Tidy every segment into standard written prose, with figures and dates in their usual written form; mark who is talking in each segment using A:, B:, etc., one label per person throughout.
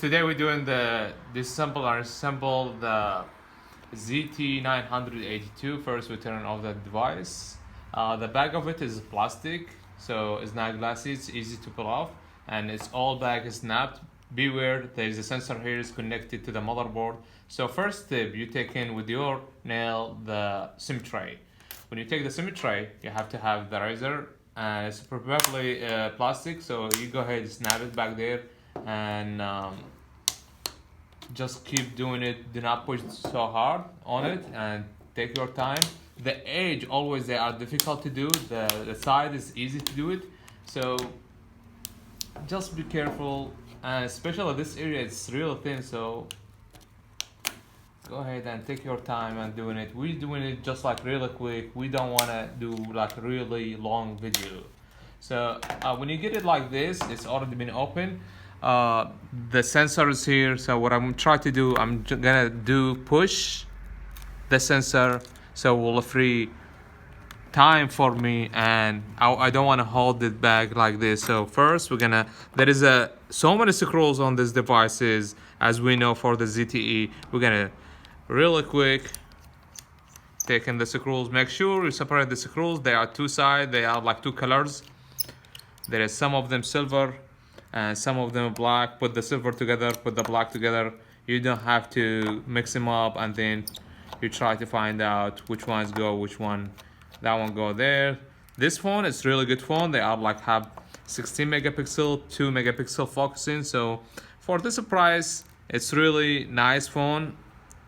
A: today we're doing the disassemble and assemble the ZTE 982. First we turn off the device. The back of it is plastic, so it's not glassy, it's easy to pull off, and it's all back is snapped. Beware, there is a sensor here is connected to the motherboard. So first step, you take in with your nail the SIM tray. When you take the SIM tray, you have to have the razor, and it's probably plastic, so you go ahead and snap it back there, and just keep doing it. Do not push so hard on it, and take your time. The edge always they are difficult to do. The side is easy to do it, so just be careful, and especially this area it's real thin, so go ahead and take your time and doing it. We're doing it just like really quick. We don't want to do like a really long video. So when you get it like this, it's already been open. The sensor is here, so what I'm trying to do, I'm gonna do push the sensor, so will free time for me, and I don't want to hold it back like this. So first we're gonna, there is so many screws on these devices, as we know for the ZTE. We're gonna really quick take in the screws. Make sure you separate the screws. They are two sides, they are like two colors. There is some of them silver and some of them black. Put the silver together, put the black together. You don't have to mix them up, and then you try to find out which ones go, which one, that one go there. This phone is really good phone. They are like have 16 megapixel, 2 megapixel focusing. So for this price, it's really nice phone.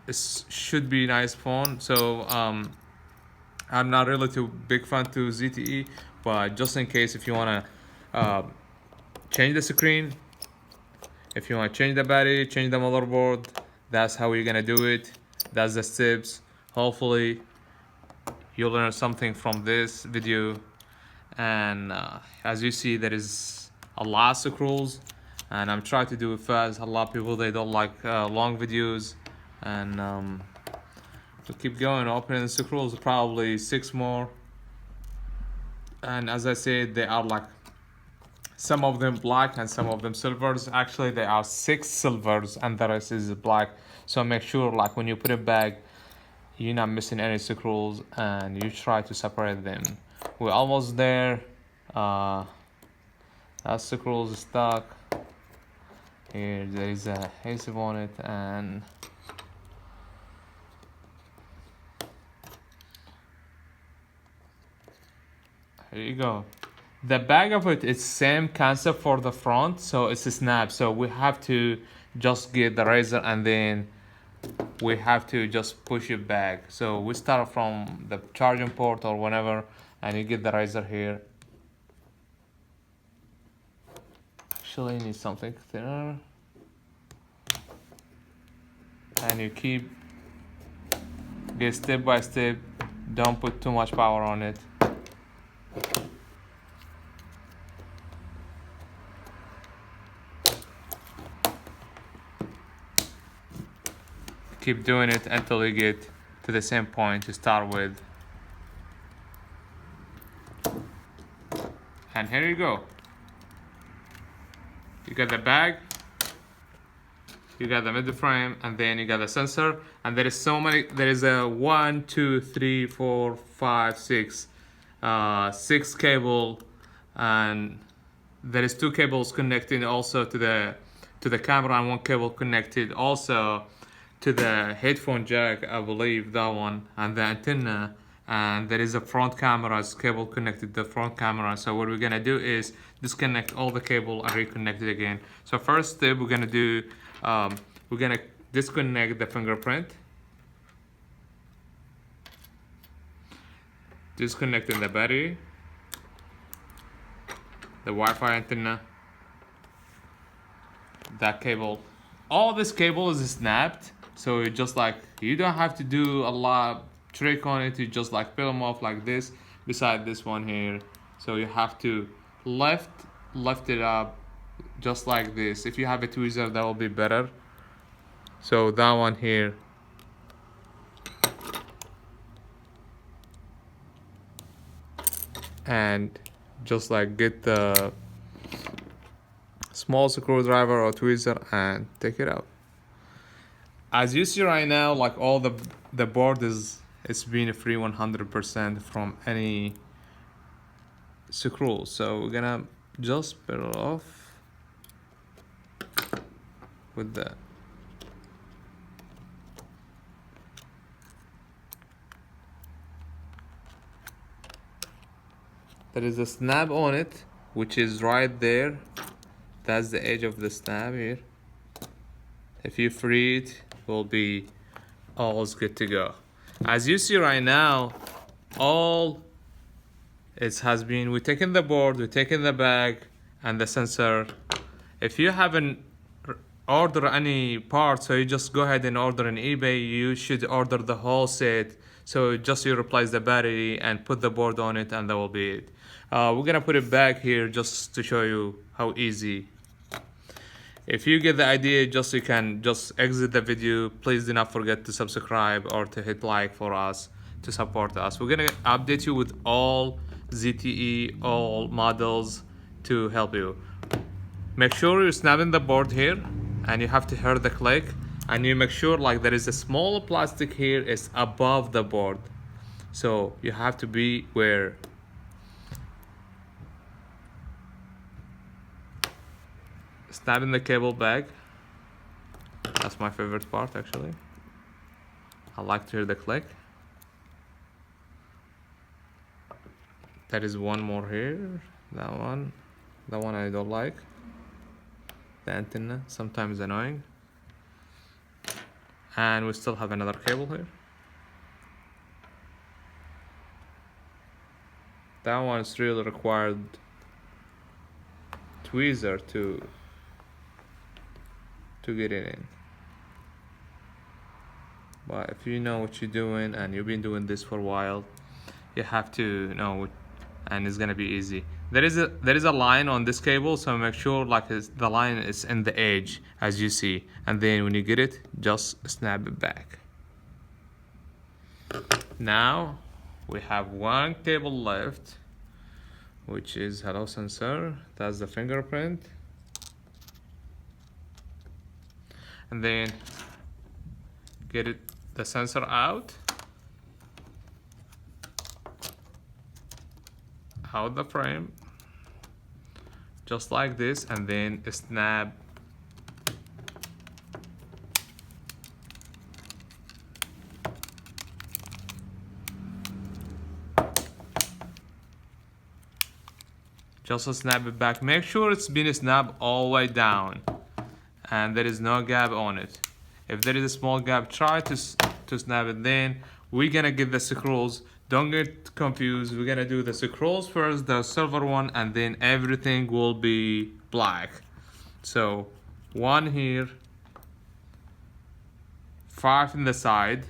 A: It should be nice phone. So I'm not really too big fan to ZTE, but just in case, if you wanna change the screen, if you want to change the battery, change the motherboard, that's how you're gonna do it. That's the steps. Hopefully you'll learn something from this video. And as you see, there is a lot of screws, and I'm trying to do it fast. A lot of people, they don't like long videos, and to keep going, opening the screws, probably 6 more. And as I said, they are like some of them black and some of them silvers. Actually there are 6 silvers and the rest is black, so make sure like when you put it back, you're not missing any screws, and you try to separate them. We're almost there. That screw is stuck here. There is a adhesive on it, and here you go. The back of it is same concept for the front, so it's a snap. So we have to just get the razor, and then we have to just push it back. So we start from the charging port or whatever, and you get the razor here. Actually, you need something thinner, and you keep get step by step. Don't put too much power on it. Keep doing it until you get to the same point to start with. And here you go. You got the bag, you got the middle frame, and then you got the sensor. And there is so many, there is a 1, 2, 3, 4, 5, 6, 6 cable, and there is 2 cables connecting also to the camera, and 1 cable connected also to the headphone jack, I believe, that one, and the antenna. And there is a front camera's cable connected to the front camera. So what we're gonna do is disconnect all the cable and reconnect it again. So first step we're gonna do, we're gonna disconnect the fingerprint, disconnecting the battery, the Wi-Fi antenna, that cable. All this cable is snapped, so you just like, you don't have to do a lot trick on it. You just like peel them off like this, beside this one here. So you have to lift it up just like this. If you have a tweezer, that will be better. So that one here, and just like get the small screwdriver or tweezer and take it out. As you see right now, like all the board it's been free 100% from any screw. So we're gonna just peel it off with that. There is a snap on it, which is right there. That's the edge of the snap here. If you free it, will be all's good to go. As you see right now, all it has been, we taken the board, we taken the bag and the sensor. If you haven't ordered any parts, so you just go ahead and order on eBay, you should order the whole set. So just you replace the battery and put the board on it, and that will be it. We're gonna put it back here just to show you how easy. If you get the idea, you can just exit the video. Please do not forget to subscribe or to hit like for us to support us. We're gonna update you with all ZTE, all models to help you. Make sure you're snapping the board here, and you have to hear the click, and you make sure like there is a small plastic here is above the board, so you have to be aware. Snapping the cable back, that's my favorite part actually. I like to hear the click. There is one more here, that one I don't like. The antenna sometimes annoying, and we still have another cable here. That one is really required tweezer to get it in. But if you know what you're doing and you've been doing this for a while, you have to know, and it's gonna be easy. There is a line on this cable, so make sure like the line is in the edge as you see, and then when you get it, just snap it back. Now we have one cable left, which is hello sensor. That's the fingerprint, and then get the sensor out the frame, just like this, and then snap it back. Make sure it's been snapped all the way down and there is no gap on it. If there is a small gap, try to snap it. Then we're gonna get the screws. Don't get confused. We're gonna do the screws first, the silver one, and then everything will be black. So 1 here, 5 in the side.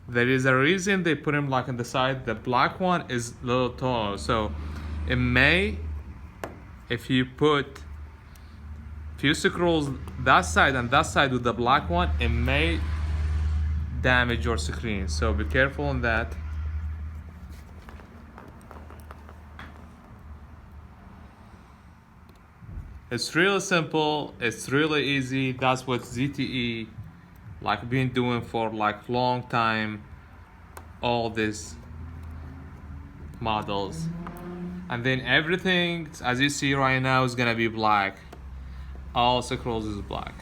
A: There is a reason they put them like on the side. The black one is a little taller, so it may, if you put few screws that side and that side with the black one, it may damage your screen, so be careful on that. It's really simple, it's really easy. That's what ZTE like been doing for like long time, all these models. And then everything as you see right now is gonna be black. All screws is black.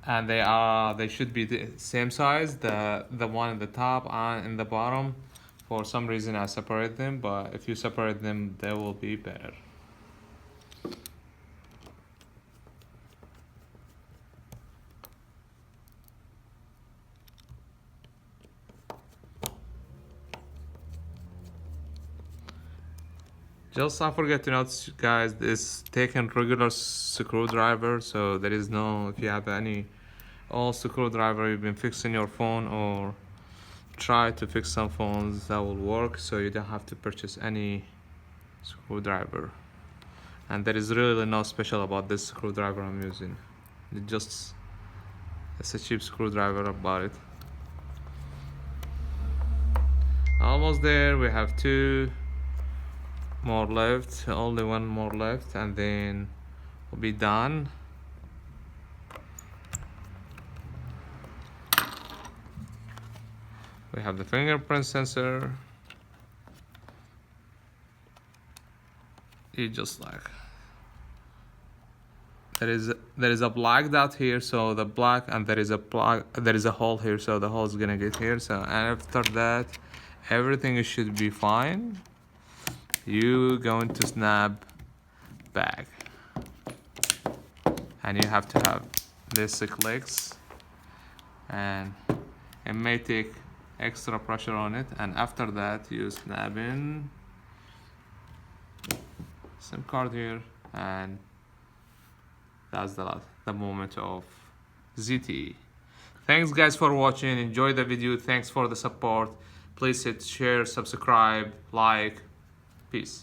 A: And they should be the same size, the one at the top and in the bottom. For some reason I separate them, but if you separate them they will be better. Just don't forget to note, guys, this taking regular screwdriver, so there is no, if you have any old screwdriver you've been fixing your phone or try to fix some phones, that will work, so you don't have to purchase any screwdriver. And there is really no special about this screwdriver I'm using. It's a cheap screwdriver about it. Almost there. We have 2 more left, only 1 more left, and then we'll be done. We have the fingerprint sensor. You just like, there is a black dot here, so the black, and there is a hole here, so the hole is gonna get here. So, and after that, everything should be fine. You going to snap back, and you have to have this clicks, and it may take extra pressure on it, and after that you snap in SIM card here, and that's the moment of ZTE. Thanks guys for watching. Enjoy the video. Thanks for the support. Please hit share, subscribe, like. Peace.